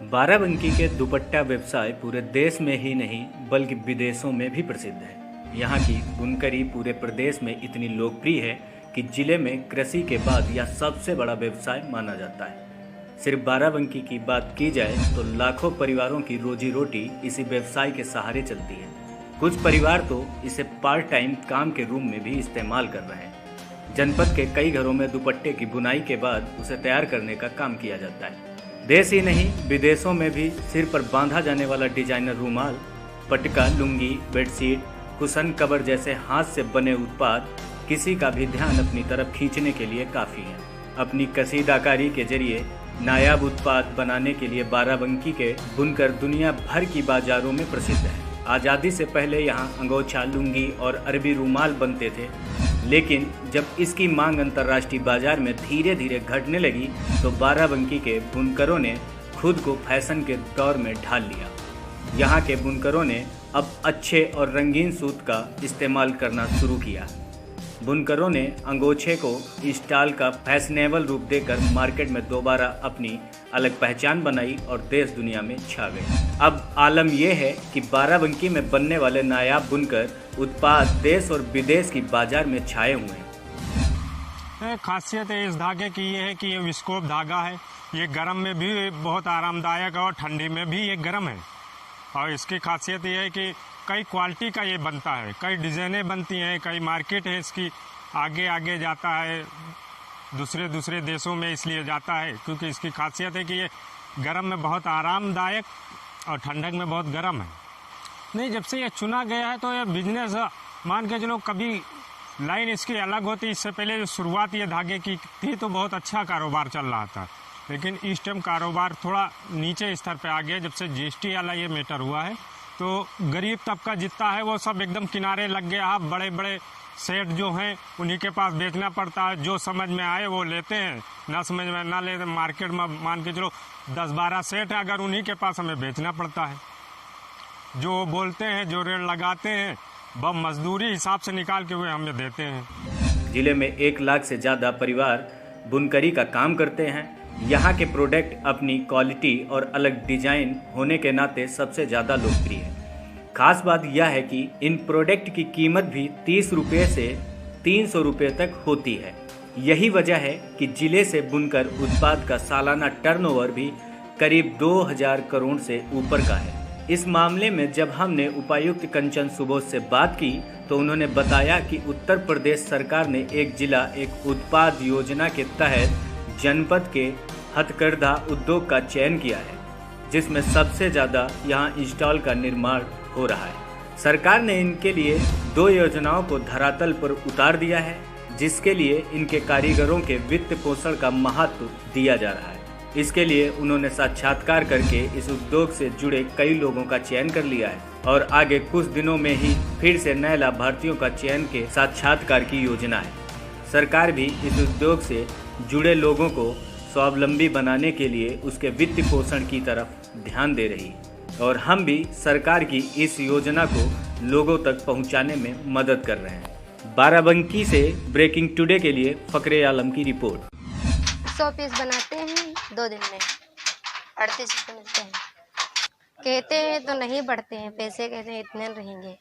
बाराबंकी के दुपट्टा व्यवसाय पूरे देश में ही नहीं बल्कि विदेशों में भी प्रसिद्ध है। यहाँ की बुनकरी पूरे प्रदेश में इतनी लोकप्रिय है कि जिले में कृषि के बाद यह सबसे बड़ा व्यवसाय माना जाता है। सिर्फ बाराबंकी की बात की जाए तो लाखों परिवारों की रोजी रोटी इसी व्यवसाय के सहारे चलती है। कुछ परिवार तो इसे पार्ट टाइम काम के रूप में भी इस्तेमाल कर रहे हैं। जनपद के कई घरों में दुपट्टे की बुनाई के बाद उसे तैयार करने का काम किया जाता है। देश ही नहीं विदेशों में भी सिर पर बांधा जाने वाला डिजाइनर रूमाल, पटका, लुंगी, बेडशीट, कुशन कवर जैसे हाथ से बने उत्पाद किसी का भी ध्यान अपनी तरफ खींचने के लिए काफ़ी है। अपनी कसीदाकारी के जरिए नायाब उत्पाद बनाने के लिए बाराबंकी के बुनकर दुनिया भर की बाजारों में प्रसिद्ध है। आज़ादी से पहले यहाँ अंगोछा, लुंगी और अरबी रूमाल बनते थे, लेकिन जब इसकी मांग अंतर्राष्ट्रीय बाजार में धीरे धीरे घटने लगी तो बाराबंकी के बुनकरों ने खुद को फैशन के दौर में ढाल लिया। यहाँ के बुनकरों ने अब अच्छे और रंगीन सूत का इस्तेमाल करना शुरू किया। बुनकरों ने अंगोछे को स्टाइल का फैशनेबल रूप देकर मार्केट में दोबारा अपनी अलग पहचान बनाई और देश दुनिया में छा गए। अब आलम यह है कि बाराबंकी में बनने वाले नायाब बुनकर उत्पाद देश और विदेश की बाजार में छाए हुए हैं। खासियत इस धागे की ये है कि ये विस्कोप धागा है। ये गर्म में भी बहुत आरामदायक है और ठंडी में भी ये गर्म है। और इसकी खासियत ये है कि कई क्वालिटी का ये बनता है, कई डिज़ाइनें बनती हैं, कई मार्केट है इसकी आगे आगे जाता है, दूसरे देशों में इसलिए जाता है क्योंकि इसकी खासियत है कि ये गर्म में बहुत आरामदायक और ठंडक में बहुत गर्म है। नहीं, जब से ये चुना गया है तो ये बिजनेस मान के चलो, कभी लाइन इसकी अलग होती। इससे पहले जो शुरुआत ये धागे की थी तो बहुत अच्छा कारोबार चल रहा था, लेकिन इस टाइम कारोबार थोड़ा नीचे स्तर पे आ गया। जब से जीएसटी वाला ये मैटर हुआ है तो गरीब तबका जितना है वो सब एकदम किनारे लग गया है। बड़े बड़े सेठ जो हैं उन्हीं के पास बेचना पड़ता है, जो समझ में आए वो लेते हैं, ना समझ में ना ले मार्केट में मान के चलो 10-12 सेठ है, अगर उन्हीं के पास हमें बेचना पड़ता है। जो बोलते हैं, जो रेट लगाते हैं, बम मजदूरी हिसाब से निकाल के वे हमें देते हैं। जिले में 1 लाख से ज़्यादा परिवार बुनकरी का काम करते हैं। यहाँ के प्रोडक्ट अपनी क्वालिटी और अलग डिजाइन होने के नाते सबसे ज़्यादा लोकप्रिय है। खास बात यह है कि इन प्रोडक्ट की कीमत भी 30 रुपये से 300 रुपये तक होती है। यही वजह है कि जिले से बुनकर उत्पाद का सालाना टर्नओवर भी करीब 2000 करोड़ से ऊपर का है। इस मामले में जब हमने उपायुक्त कंचन सुबोध से बात की तो उन्होंने बताया कि उत्तर प्रदेश सरकार ने एक जिला एक उत्पाद योजना के तहत जनपद के हथकरघा उद्योग का चयन किया है, जिसमें सबसे ज़्यादा यहाँ स्टॉल का निर्माण हो रहा है। सरकार ने इनके लिए 2 योजनाओं को धरातल पर उतार दिया है, जिसके लिए इनके कारीगरों के वित्त पोषण का महत्व दिया जा रहा है। इसके लिए उन्होंने साक्षात्कार करके इस उद्योग से जुड़े कई लोगों का चयन कर लिया है और आगे कुछ दिनों में ही फिर से नए लाभार्थियों का चयन के साक्षात्कार की योजना है। सरकार भी इस उद्योग से जुड़े लोगों को स्वावलंबी बनाने के लिए उसके वित्त पोषण की तरफ ध्यान दे रही है और हम भी सरकार की इस योजना को लोगों तक पहुंचाने में मदद कर रहे हैं। बाराबंकी से ब्रेकिंग टुडे के लिए फकरे आलम की रिपोर्ट। 100 पीस बनाते हैं 2 दिन में, 38 रुपये मिलते हैं। कहते हैं तो नहीं बढ़ते हैं पैसे, कहते हैं इतने रहेंगे।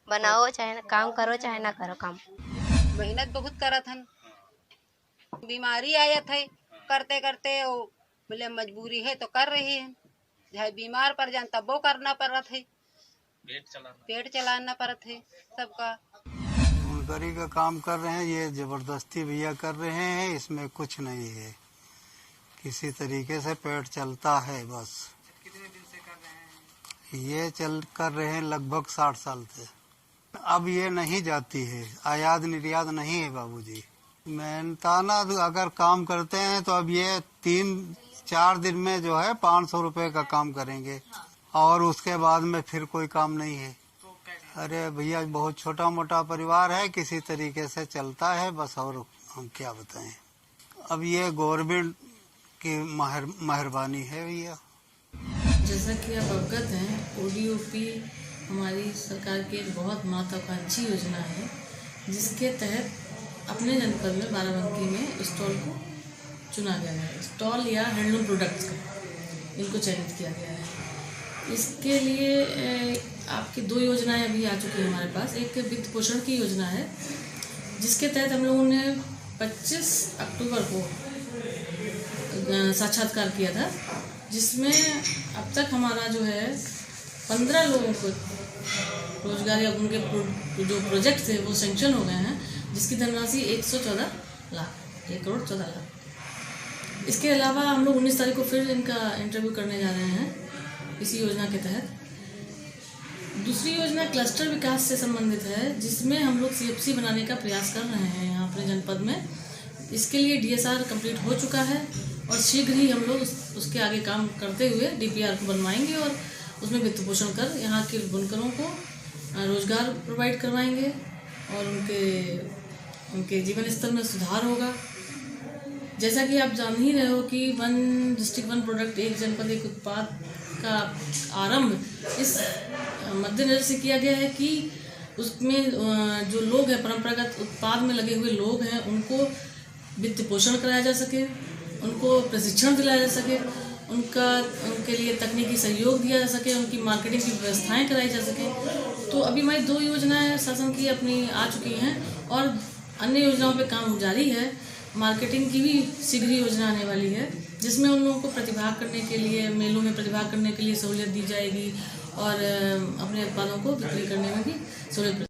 बनाओ चाहे काम करो चाहे ना करो काम। मेहनत बहुत करत हन, बीमारी आया थे करते करते वो बोले मजबूरी है तो कर रही है। चाहे बीमार पड़ जान तब वो करना पड़त है, पेट चलाना पड़त है सबका। बुनकरी का काम कर रहे हैं, ये जबरदस्ती भैया कर रहे हैं, इसमें कुछ नहीं है। किसी तरीके से पेट चलता है बस। कितने दिन से कर रहे हैं? ये कर रहे हैं लगभग 60 साल से। अब ये नहीं जाती है, आयात निर्यात नहीं है बाबूजी। मेहनताना अगर काम करते हैं तो अब ये 3-4 दिन में जो है 500 रुपए का काम करेंगे और उसके बाद में फिर कोई काम नहीं है। अरे भैया बहुत छोटा मोटा परिवार है, किसी तरीके से चलता है बस, और हम क्या बताएं। अब ये गवर्नमेंट की मेहरबानी है भैया। जैसा कि आप अवगत हैं, ODOP हमारी सरकार की एक बहुत महत्वाकांक्षी योजना है, जिसके तहत अपने जनपद में बाराबंकी में स्टॉल को चुना गया है। स्टॉल या हैंडलूम प्रोडक्ट्स का इनको चयनित किया गया है। इसके लिए आपकी 2 योजनाएं अभी आ चुकी हैं हमारे पास। एक वित्त पोषण की योजना है, जिसके तहत हम लोगों ने 25 अक्टूबर को साक्षात्कार किया था, जिसमें अब तक हमारा जो है 15 लोगों को रोजगार या उनके जो प्रोजेक्ट थे वो सेंक्शन हो गए हैं, जिसकी धनराशि 114 लाख 1 करोड़ 14 लाख। इसके अलावा हम लोग 19 तारीख को फिर इनका इंटरव्यू करने जा रहे हैं इसी योजना के तहत। दूसरी योजना क्लस्टर विकास से संबंधित है, जिसमें हम लोग CFC बनाने का प्रयास कर रहे हैं यहाँ अपने जनपद में। इसके लिए DSR कंप्लीट हो चुका है और शीघ्र ही हम लोग उसके आगे काम करते हुए DPR को बनवाएंगे और उसमें वित्त पोषण कर यहाँ के बुनकरों को रोजगार प्रोवाइड करवाएंगे और उनके जीवन स्तर में सुधार होगा। जैसा कि आप जान ही रहे हो कि 1 डिस्ट्रिक्ट 1 प्रोडक्ट, एक जनपद एक उत्पाद का आरंभ इस मद्देनजर से किया गया है कि उसमें जो लोग हैं, परंपरागत उत्पाद में लगे हुए लोग हैं, उनको वित्त पोषण कराया जा सके, उनको प्रशिक्षण दिलाया जा सके, उनके लिए तकनीकी सहयोग दिया जा सके, उनकी मार्केटिंग की व्यवस्थाएं कराई जा सके। तो अभी हमारी 2 योजनाएं शासन की अपनी आ चुकी हैं और अन्य योजनाओं पे काम जारी है। मार्केटिंग की भी शीघ्र ही योजना आने वाली है, जिसमें उन लोगों को प्रतिभाग करने के लिए, मेलों में प्रतिभाग करने के लिए सहूलियत दी जाएगी और अपने उत्पादों को बिक्री करने में भी सहूलियत